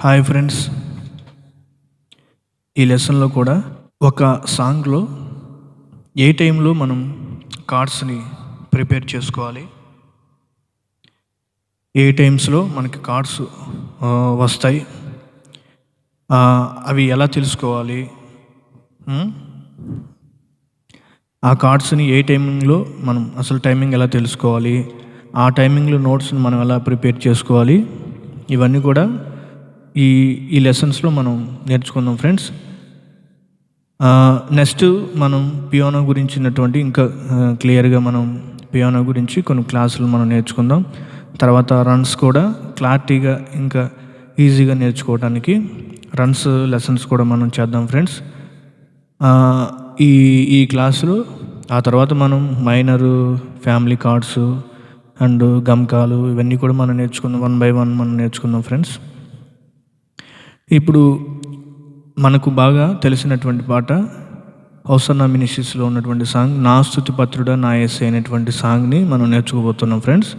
Hi friends, ఈ లెసన్లో కూడా ఒక సాంగ్లో ఏ టైంలో మనం కార్డ్స్ని ప్రిపేర్ చేసుకోవాలి, ఏ టైమ్స్లో మనకి కార్డ్స్ వస్తాయి, అవి ఎలా తెలుసుకోవాలి, ఆ కార్డ్స్ని ఏ టైమింగ్లో మనం అసలు టైమింగ్ ఎలా తెలుసుకోవాలి, ఆ టైమింగ్లో నోట్స్ని మనం ఎలా ప్రిపేర్ చేసుకోవాలి, ఇవన్నీ కూడా ఈ లెసన్స్లో మనం నేర్చుకుందాం ఫ్రెండ్స్. నెక్స్ట్ మనం పియానో గురించినటువంటి ఇంకా క్లియర్గా మనం పియానో గురించి కొన్ని క్లాసులు మనం నేర్చుకుందాం. తర్వాత రన్స్ కూడా క్లారిటీగా ఇంకా ఈజీగా నేర్చుకోవడానికి రన్స్ లెసన్స్ కూడా మనం చేద్దాం ఫ్రెండ్స్. ఈ క్లాసులో ఆ తర్వాత మనం మైనరు, ఫ్యామిలీ కార్డ్స్ అండ్ గమకాలు ఇవన్నీ కూడా మనం నేర్చుకుందాం. 1 by 1 మనం నేర్చుకుందాం ఫ్రెండ్స్. ఇప్పుడు మనకు బాగా తెలిసినటువంటి పాట హోసన్నా మినిస్ట్రీస్లో ఉన్నటువంటి సాంగ్ నా స్తుతి పత్రుడా నా యేసయ్య అనేటువంటి సాంగ్ని మనం నేర్చుకోబోతున్నాం ఫ్రెండ్స్.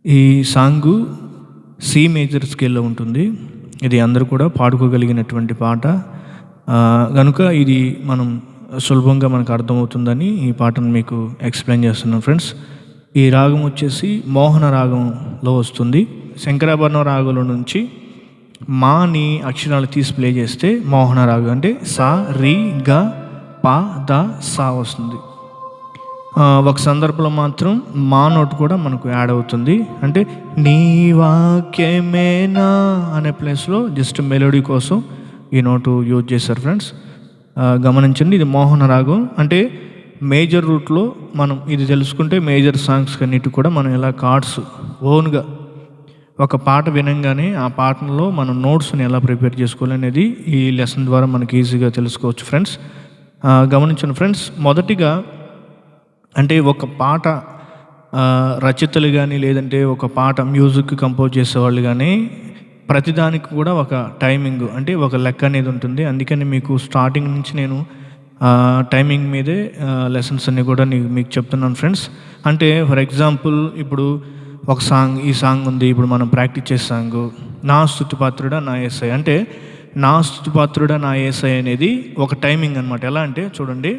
ఈ సాంగు సి మేజర్ స్కేల్లో ఉంటుంది. ఇది అందరూ కూడా పాడుకోగలిగినటువంటి పాట కనుక ఇది మనం సులభంగా మనకు అర్థమవుతుందని ఈ పాటను మీకు ఎక్స్ప్లెయిన్ చేస్తున్నాం ఫ్రెండ్స్. ఈ రాగం వచ్చేసి మోహన రాగంలో వస్తుంది. శంకరాభరణం రాగంలో నుంచి మాని అక్షరాలు తీసి ప్లే చేస్తే మోహన రాగం అంటే సా రి గ ప ద సా వస్తుంది. ఒక సందర్భంలో మాత్రం మా నోట్ కూడా మనకు యాడ్ అవుతుంది. అంటే నీ వాక్యమేనా అనే ప్లేస్లో జస్ట్ మెలోడీ కోసం ఈ నోటు యూజ్ చేశారు ఫ్రెండ్స్. గమనించండి, ఇది మోహన రాగం. అంటే మేజర్ రూట్లో మనం ఇది తెలుసుకుంటే మేజర్ సాంగ్స్ అన్నిటి కూడా మనం ఇలా కార్డ్స్ ఓన్గా ఒక పాట వినంగానే ఆ పాటలో మనం నోట్స్ని ఎలా ప్రిపేర్ చేసుకోవాలి అనేది ఈ లెసన్ ద్వారా మనకి ఈజీగా తెలుసుకోవచ్చు ఫ్రెండ్స్. గమనించండి ఫ్రెండ్స్, మొదటిగా అంటే ఒక పాట రచయితలు కానీ లేదంటే ఒక పాట మ్యూజిక్ కంపోజ్ చేసేవాళ్ళు కానీ ప్రతిదానికి కూడా ఒక టైమింగ్ అంటే ఒక లెక్క అనేది ఉంటుంది. అందుకని మీకు స్టార్టింగ్ నుంచి నేను టైమింగ్ మీదే లెసన్స్ అన్నీ కూడా మీకు చెప్తున్నాను ఫ్రెండ్స్. అంటే ఫర్ ఎగ్జాంపుల్ ఇప్పుడు ఒక సాంగ్, ఈ సాంగ్ ఉంది, ఇప్పుడు మనం ప్రాక్టీస్ చేసే సాంగ్ నా స్తుతి పాత్రుడా నా యేసయ్య. అంటే నా స్తుతి పాత్రుడా నా యేసయ్య అనేది ఒక టైమింగ్ అనమాట. ఎలా అంటే చూడండి,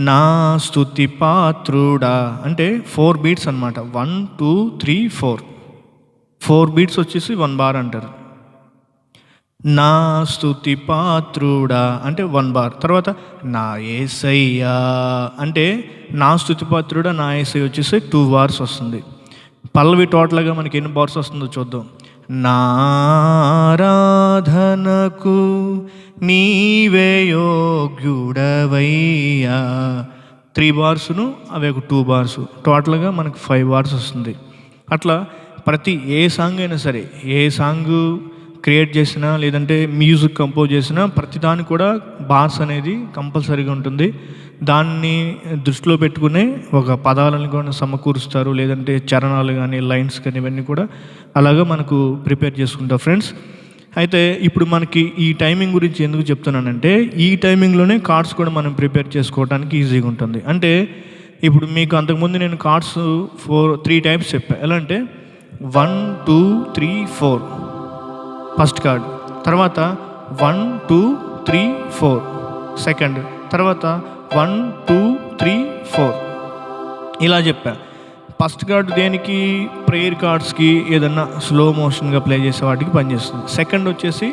నా స్తుతి పాత్రుడా అంటే 4 బీట్స్ అనమాట. 1 2 3 4 బీట్స్ వచ్చేసి 1 బార్ అంటారు. నా స్తుతి పాత్రుడా అంటే 1 బార్. తర్వాత నా యేసయ్య అంటే నా స్తుతి పాత్రుడా నా యేసయ్య వచ్చేసి 2 బార్స్ వస్తుంది. పల్లవి టోటల్గా మనకి ఎన్ని బార్స్ వస్తుందో చూద్దాం. నారాధనకు నీవే యోగ్యుడవయ్యా 3 బార్సును అవి ఒక 2 బార్సు, టోటల్గా మనకు 5 బార్స్ వస్తుంది. అట్లా ప్రతి ఏ సాంగ్ అయినా సరే, ఏ సాంగ్ క్రియేట్ చేసినా లేదంటే మ్యూజిక్ కంపోజ్ చేసినా ప్రతిదానికి కూడా బార్స్ అనేది కంపల్సరీగా ఉంటుంది. దాన్ని దృష్టిలో పెట్టుకునే ఒక పదాలను కూడా సమకూరుస్తారు, లేదంటే చరణాలు కానీ లైన్స్ కానీ ఇవన్నీ కూడా అలాగా మనకు ప్రిపేర్ చేసుకుంటాం ఫ్రెండ్స్. అయితే ఇప్పుడు మనకి ఈ టైమింగ్ గురించి ఎందుకు చెప్తున్నానంటే ఈ టైమింగ్లోనే కార్డ్స్ కూడా మనం ప్రిపేర్ చేసుకోవడానికి ఈజీగా ఉంటుంది. అంటే ఇప్పుడు మీకు అంతకుముందు నేను కార్డ్స్ 3 టైప్స్ చెప్పాను. ఎలా అంటే 1 2 3 4 ఫస్ట్ కార్డ్, తర్వాత 1 2 3 4 సెకండ్, తర్వాత 1 2 3 4 ఇలా చెప్పా. ఫస్ట్ కార్డ్ దేనికి? ప్రేయర్ కార్డ్స్కి, ఏదన్నా స్లో మోషన్గా ప్లే చేసే వాటికి పనిచేస్తుంది. సెకండ్ వచ్చేసి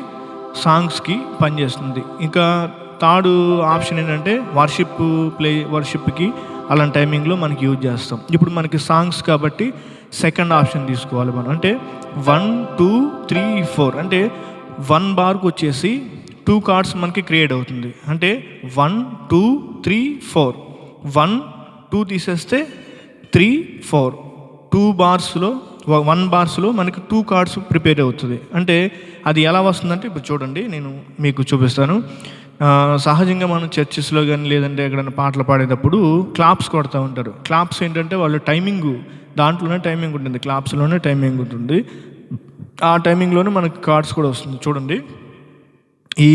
సాంగ్స్కి పనిచేస్తుంది. ఇంకా థర్డ్ ఆప్షన్ ఏంటంటే వర్షిప్కి అలాంటి టైమింగ్లో మనకి యూజ్ చేస్తాం. ఇప్పుడు మనకి సాంగ్స్ కాబట్టి సెకండ్ ఆప్షన్ తీసుకోవాలి మనం. అంటే 1 2 3 4 అంటే 1 బార్కి వచ్చేసి 2 కార్డ్స్ మనకి క్రియేట్ అవుతుంది. అంటే 1 2 3 4 1 2 తీసేస్తే 3 4 2 బార్స్లో 1 బార్స్లో మనకి 2 కార్డ్స్ ప్రిపేర్ అవుతుంది. అంటే అది ఎలా వస్తుందంటే ఇప్పుడు చూడండి, నేను మీకు చూపిస్తాను. సహజంగా మనం చర్చెస్లో కానీ లేదంటే ఎక్కడైనా పాటలు పాడేటప్పుడు క్లాప్స్ కొడుతూ ఉంటారు. క్లాప్స్ ఏంటంటే వాళ్ళు దాంట్లోనే టైమింగ్ ఉంటుంది, క్లాప్స్లోనే టైమింగ్ ఉంటుంది. ఆ టైమింగ్లోనే మనకి కార్డ్స్ కూడా వస్తుంది. చూడండి, ఈ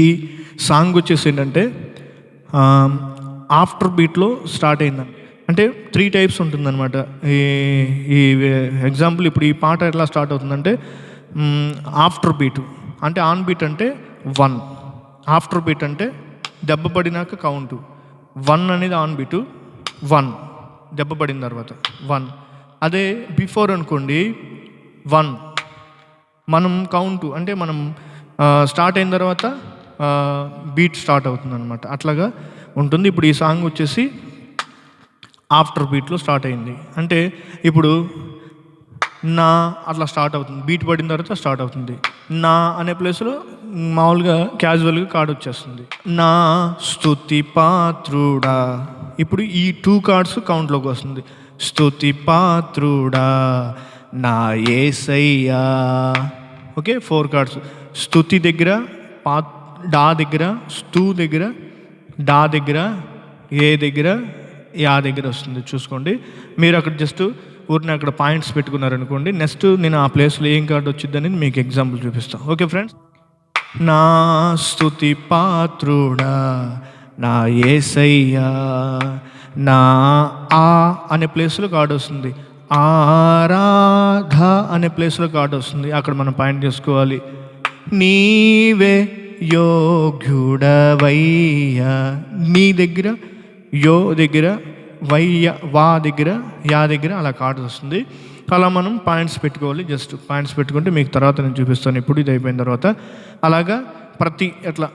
సాంగ్ వచ్చేసి ఏంటంటే ఆఫ్టర్ బీట్లో స్టార్ట్ అయిందని. అంటే 3 టైప్స్ ఉంటుందన్నమాట. ఈ ఎగ్జాంపుల్ ఇప్పుడు ఈ పాట ఎట్లా స్టార్ట్ అవుతుందంటే ఆఫ్టర్ బీట్ అంటే ఆన్ బీట్ అంటే 1, ఆఫ్టర్ బీట్ అంటే దెబ్బ పడినాక కౌంటు. 1 అనేది ఆన్ బీటు, 1 దెబ్బ పడిన తర్వాత 1. అదే బిఫోర్ అనుకోండి 1 మనం కౌంటు, అంటే మనం స్టార్ట్ అయిన తర్వాత బీట్ స్టార్ట్ అవుతుంది అనమాట. అట్లాగా ఉంటుంది. ఇప్పుడు ఈ సాంగ్ వచ్చేసి ఆఫ్టర్ బీట్లో స్టార్ట్ అయింది. అంటే ఇప్పుడు నా అట్లా స్టార్ట్ అవుతుంది, బీట్ పడిన తర్వాత స్టార్ట్ అవుతుంది. నా అనే ప్లేస్లో మామూలుగా క్యాజువల్గా కార్డ్ వచ్చేస్తుంది. నా స్తుతి పాత్రుడా. ఇప్పుడు ఈ 2 కార్డ్స్ కౌంట్లోకి వస్తుంది. స్తుతి పాత్రుడా నా యేసయ్యా. Okay, 4 cards. స్తుతి దగ్గర డా దగ్గర, స్తు దగ్గర, డా దగ్గర, ఏ దగ్గర, యా దగ్గర వస్తుంది. చూసుకోండి. మీరు అక్కడ జస్ట్ ఊరిని అక్కడ పాయింట్స్ పెట్టుకున్నారనుకోండి, నెక్స్ట్ నేను ఆ ప్లేస్లో ఏం కార్డు వచ్చిందని మీకు ఎగ్జాంపుల్ చూపిస్తాను. ఓకే ఫ్రెండ్స్, నా స్తుతి పాత్రుడా నా యేసయ్యా. నా ఆ అనే ప్లేస్లో కార్డు వస్తుంది. ఆరాధ అనే ప్లేస్లో కార్డు వస్తుంది. అక్కడ మనం పాయింట్ చేసుకోవాలి. నీవే యోగ్యుడవయ్యా. నీ దగ్గర యో దగ్గర, వయ్య వా దగ్గర, యా దగ్గర అలా కార్డు వస్తుంది. అలా మనం పాయింట్స్ పెట్టుకోవాలి. జస్ట్ పాయింట్స్ పెట్టుకుంటే మీకు తర్వాత నేను చూపిస్తాను. ఇప్పుడు ఇది అయిపోయిన తర్వాత అలాగా ప్రతి ఎట్లా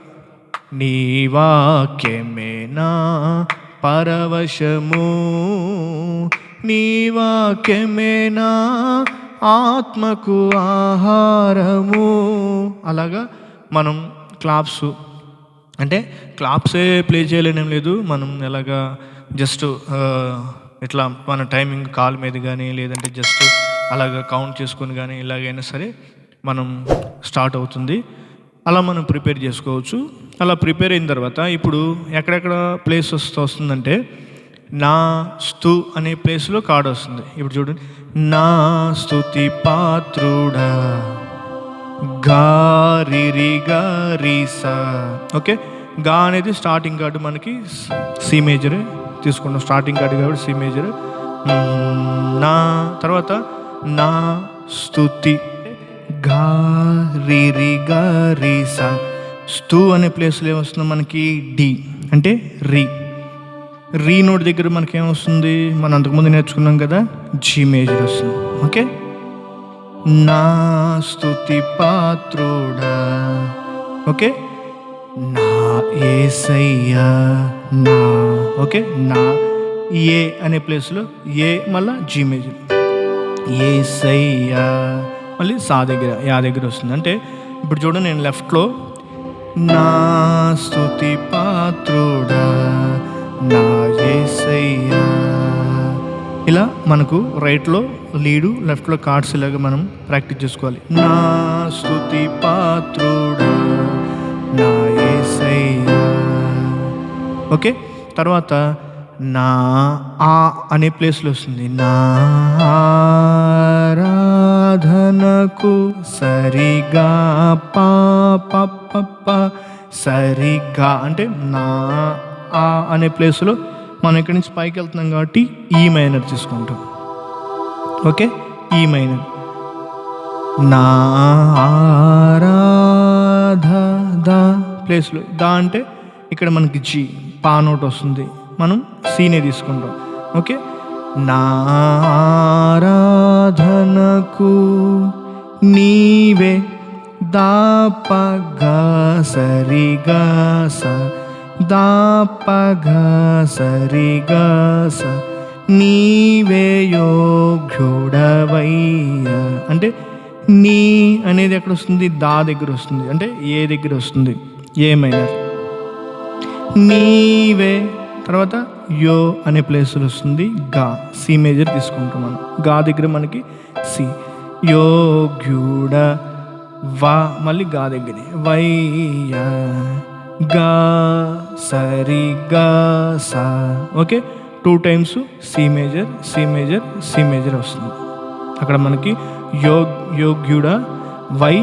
నీ వాక్యమేనా పరవశము, నీ వాక్యమేనా ఆత్మకు ఆహారము. అలాగా మనం క్లాప్స్, అంటే క్లాప్సే ప్లే చేయలేనేం లేదు. మనం ఎలాగా జస్ట్ ఇట్లా మన టైమింగ్ కాల్ మీద కానీ, లేదంటే జస్ట్ అలాగా కౌంట్ చేసుకొని కానీ ఇలాగైనా సరే మనం స్టార్ట్ అవుతుంది. అలా మనం ప్రిపేర్ చేసుకోవచ్చు. అలా ప్రిపేర్ అయిన తర్వాత ఇప్పుడు ఎక్కడెక్కడ ప్లేస్ వస్తుందంటే నా స్తు అనే ప్లేస్లో కార్డ్ వస్తుంది. ఇప్పుడు చూడండి, నా స్తుతి పాత్రుడా గారిరి గారీసా. ఓకే, గా అనేది స్టార్టింగ్ కార్డు, మనకి సి మేజర్ తీసుకున్నాం. స్టార్టింగ్ కార్డు కాబట్టి సి మేజర్. నా తర్వాత నా స్తుతి గారిరి గారీసా. స్తు అనే ప్లేస్లో ఏమొస్తుంది మనకి డి, అంటే రీ. రీ నోట్ దగ్గర మనకి ఏమొస్తుంది, మనం అంతకుముందు నేర్చుకున్నాం కదా, జీ మేజర్ వస్తుంది. ఓకే, నా స్తుతి పాత్రుడా. ఓకే, నా యేసయ్యా నా. ఓకే, నా ఏ అనే ప్లేస్లో ఏ మళ్ళా జీ మేజర్, యేసయ్యా మళ్ళీ సా దగ్గర, యా దగ్గర వస్తుంది. అంటే ఇప్పుడు చూడండి, నేను లెఫ్ట్లో నా స్తుతి పాత్రుడా నా యేసయ్యా. ఇలా మనకు రైట్లో లీడు, లెఫ్ట్లో కార్డ్స్ ఇలాగా మనం ప్రాక్టీస్ చేసుకోవాలి. నా స్తుతి పాత్రుడా నా యేసయ్యా. ఓకే, తర్వాత నా ఆ అనే ప్లేస్లో వస్తుంది. నా ఆరాధనకు సరిగా పా ప సరిగా, అంటే నా ఆ అనే ప్లేస్లో మనం ఇక్కడి నుంచి పైకి వెళ్తున్నాం కాబట్టి ఈ మైనర్ తీసుకుంటాం. ఓకే, ఈ మైనర్. నా ఆరాధ దా ప్లేస్లో దా అంటే ఇక్కడ మనకి జీ పా నోట్ వస్తుంది, మనం సీనే తీసుకుంటాం. ఓకే, నా ఆరాధనకు నీవే దా ప గా సరిగా సా, దా ప గా సరిగా సా, నీవే యోగ్యుడవయ్యా. అంటే నీ అనేది ఎక్కడ వస్తుంది, దా దగ్గర వస్తుంది, అంటే ఏ దగ్గర వస్తుంది, ఏ మైనర్. నీవే తర్వాత యో అనే ప్లేస్లో వస్తుంది గా, సి మేజర్ తీసుకుంటాం మనం. గా దగ్గర మనకి సి. యోగ్యుడ వా మళ్ళీ గా దగ్గర వయ్యా గా సరి గా సా. Okay, 2 times C major, C major, C major వస్తుంది. అక్కడ మనకి యోగ్యుడ వై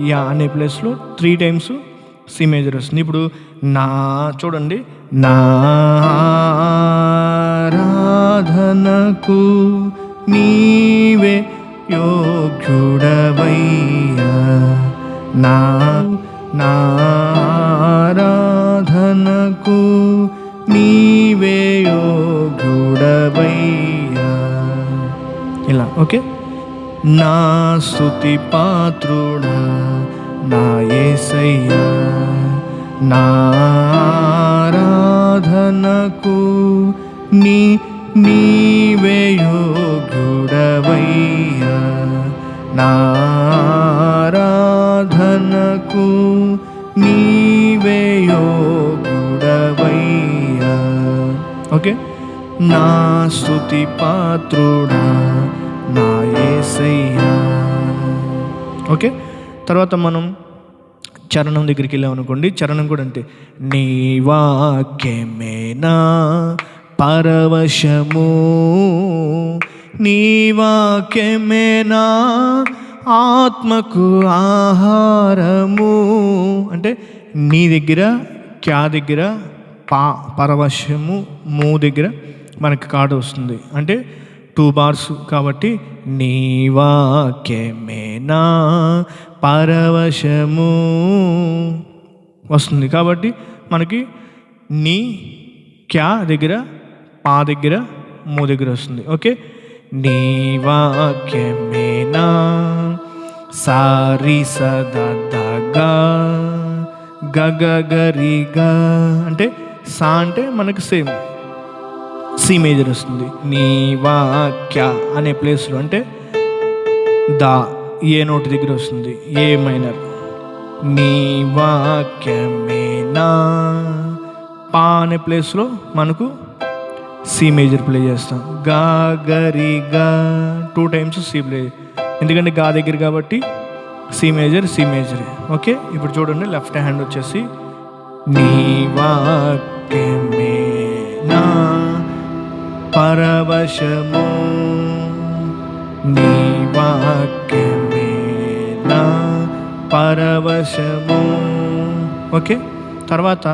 యా అనే ప్లేస్లో 3 టైమ్స్ సి మేజర్ వస్తుంది. ఇప్పుడు నా చూడండి, నా ఆరాధనకు నీవే యోగ్యుడవయ్యా. నా ఇలా. ఓకే, నా స్తుతి పాత్రుడా నా యేసయ్యా, నా ఆరాధనకు నీవే యోగ్యుడవయ్యా, నా ఆరాధనకు నీవే యోగ్యుడవయ్యా. ఓకే, నా స్తుతి పాత్రుడా నా యేసయ్యా. ఓకే, తర్వాత మనం చరణం దగ్గరికి వెళ్ళామనుకోండి. చరణం కూడా అంతే. నీ వాక్యమే నా పరవశము, నీ వాక్యమే నా ఆత్మకు ఆహారము. అంటే నీ దగ్గర క్యా దగ్గర పరవశము, మూ దగ్గర మనకి కార్డు వస్తుంది. అంటే 2 బార్స్ కాబట్టి నీ వాక్యమే నా పరవశము వస్తుంది. కాబట్టి మనకి నీ క్యా దగ్గర పా దగ్గర మూ దగ్గర వస్తుంది. ఓకే, నీ వాక్యమే నా సారి సదగా గగరిగా. అంటే సా అంటే మనకి సేమ్ సి మేజర్ వస్తుంది. నీ వాక్య అనే ప్లేస్లో అంటే దా ఏ నోట్ దగ్గర వస్తుంది, ఏ మైనర్. నీ వాక్యమే నా పా అనే ప్లేస్లో మనకు సి మేజర్ ప్లే చేస్తాం. గా గరి గా 2 టైమ్స్ సి ప్లే, ఎందుకంటే గా దగ్గర కాబట్టి C major C major. Okay, ఇప్పుడు చూడండి లెఫ్ట్ హ్యాండ్ వచ్చేసి నీ వాక్యమే నా పరవశము, నీ వాక్యమే నా పరవశము. ఓకే, తర్వాత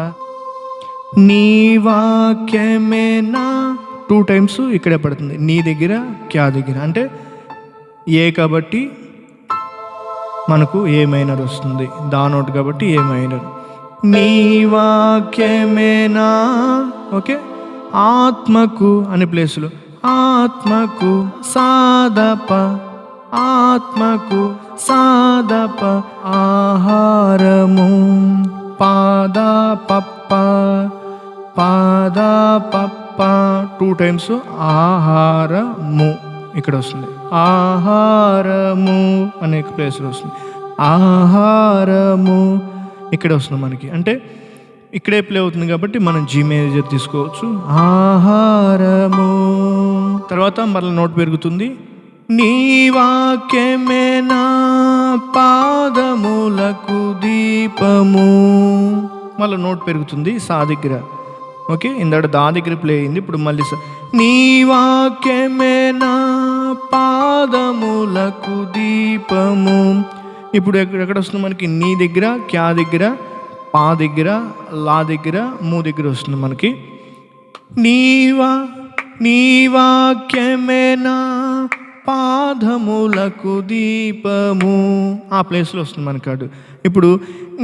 నీ వాక్యమే నా 2 టైమ్స్ ఇక్కడే పడుతుంది. నీ దగ్గర క్యా దగ్గర అంటే ఏ కాబట్టి మనకు ఏ మైనర్ వస్తుంది, దా నోట్ కాబట్టి ఏ మైనర్. నీ వాక్యమే నా ఓకే ఆత్మకు అనే ప్లేసులు ఆత్మకు సాదప, ఆత్మకు సాదప ఆహారము. పాదా పప్ప, పాదా పప్ప 2 టైమ్స్ ఆహారము ఇక్కడ వస్తుంది. ఆహారము అనే ప్లేస్లో వస్తుంది. ఆహారము ఇక్కడ వస్తుంది మనకి. అంటే ఇక్కడే ప్లే అవుతుంది కాబట్టి మనం జీ మేజర్ తీసుకోవచ్చు. ఆహారము తర్వాత మళ్ళీ నోట్ పెరుగుతుంది. నీ వాక్యమే నా పాదములకు దీపము. మళ్ళీ నోట్ పెరుగుతుంది సా దగ్గర. ఓకే, ఇందాక దా దగ్గర ప్లే అయింది, ఇప్పుడు మళ్ళీ నీ వాక్యమే నా పాదములకు దీపము. ఇప్పుడు ఎక్కడ వస్తుంది మనకి? నీ దగ్గర క్యా దగ్గర పా దగ్గర లా దగ్గర మూ దగ్గర వస్తుంది మనకి. నీ వాక్యమే నా పాదములకు దీపము ఆ ప్లేస్లో వస్తుంది మనకి కాదు. ఇప్పుడు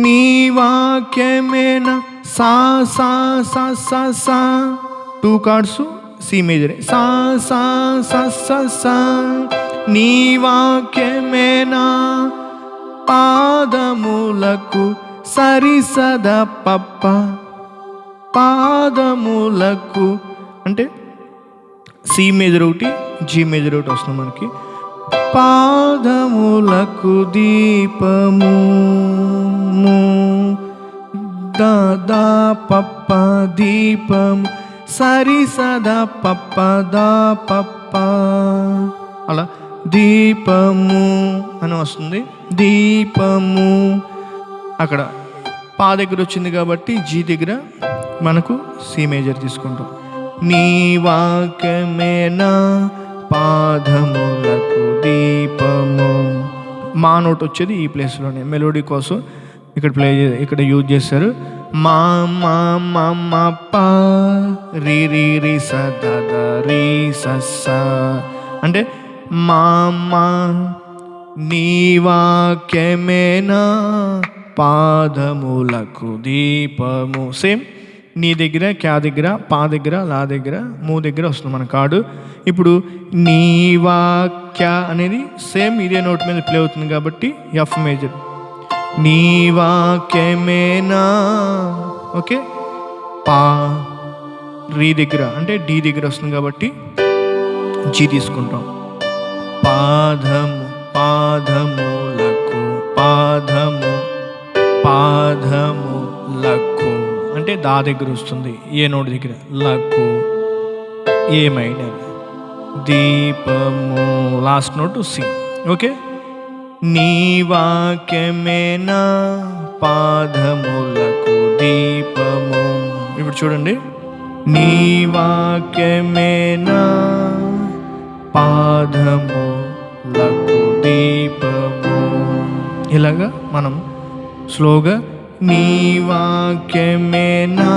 నీ వాక్యమే నా సా సా సా సా సా 2 కార్డ్స్ సి మేజర్ సా సా సా సా సా. నీ వాక్యమే నా పాదములకు సరి సద పప్ప, పాదములకు అంటే సి మేజర్ ఒకటి జీ మేజర్ ఒకటి వస్తుంది మనకి. పాదములకు దీపము దా పప్ప దీపం సరి సదా పప్ప దా పప్ప అలా దీపము అని వస్తుంది. దీపము అక్కడ పా దగ్గర వచ్చింది కాబట్టి జీ దగ్గర మనకు సి మేజర్ తీసుకుంటాం. నీ వాక్యమే నా పాదములకు దీపము. మా నోట్ వచ్చేది ఈ ప్లేస్లోనే మెలోడీ కోసం ఇక్కడ యూజ్ చేశారు. మా మా మా మా పా రి రి రి స ద ద రి స స అంటే మా మా. నీ వాక్యమే నా పాదములకు దీపము సేమ్. నీ దగ్గర, క్యా దగ్గర, పా దగ్గర, లా దగ్గర, మూ దగ్గర వస్తుంది మన కార్డు. ఇప్పుడు నీ వాక్య అనేది సేమ్ ఇదే నోట్ మీద ప్లే అవుతుంది కాబట్టి ఎఫ్ మేజర్. నీ వాక్యమేనా, ఓకే. పా రీ దగ్గర అంటే డి దగ్గర వస్తుంది కాబట్టి జీ తీసుకుంటాం. పాదము పాదములకు, పాదము పాదములకు అంటే దా దగ్గర వస్తుంది, ఏ నోట్ దగ్గర, లకు ఏ మైనర్. దీపము లాస్ట్ నోటు సి, ఓకే. నీ వాక్యమేనా పాదములకు దీపము. ఇప్పుడు చూడండి, నీ వాక్యమేనా పాదములకు దీపము. ఇలాగా మనం స్లోగా నీ వాక్యమేనా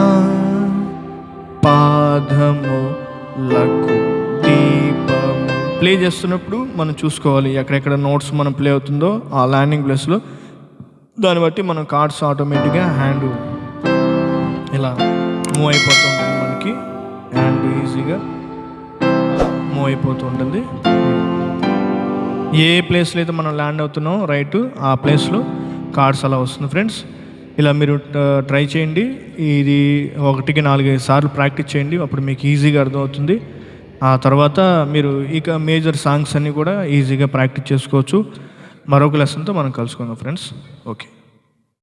పాదములకు దీపము. ప్లే చేస్తున్నప్పుడు మనం చూసుకోవాలి ఎక్కడెక్కడ నోట్స్ మనం ప్లే అవుతుందో ఆ ల్యాండింగ్ ప్లేస్లో. దాన్ని బట్టి మనం కార్డ్స్ ఆటోమేటిక్గా హ్యాండ్ ఇలా మూవ్ అయిపోతూ ఉంటుంది, మనకి హ్యాండ్ ఈజీగా మూవ్ అయిపోతూ ఉంటుంది. ఏ ప్లేస్లో అయితే మనం ల్యాండ్ అవుతున్నామో రైట్ ఆ ప్లేస్లో కార్డ్స్ అలా వస్తుంది ఫ్రెండ్స్. ఇలా మీరు ట్రై చేయండి. ఇది 1కి 4-5 సార్లు ప్రాక్టీస్ చేయండి, అప్పుడు మీకు ఈజీగా అర్థమవుతుంది. ఆ తర్వాత మీరు ఇక మేజర్ సాంగ్స్ అన్నీ కూడా ఈజీగా ప్రాక్టీస్ చేసుకోవచ్చు. మరొక లెసన్తో మనం కలుసుకుందాం ఫ్రెండ్స్. ఓకే.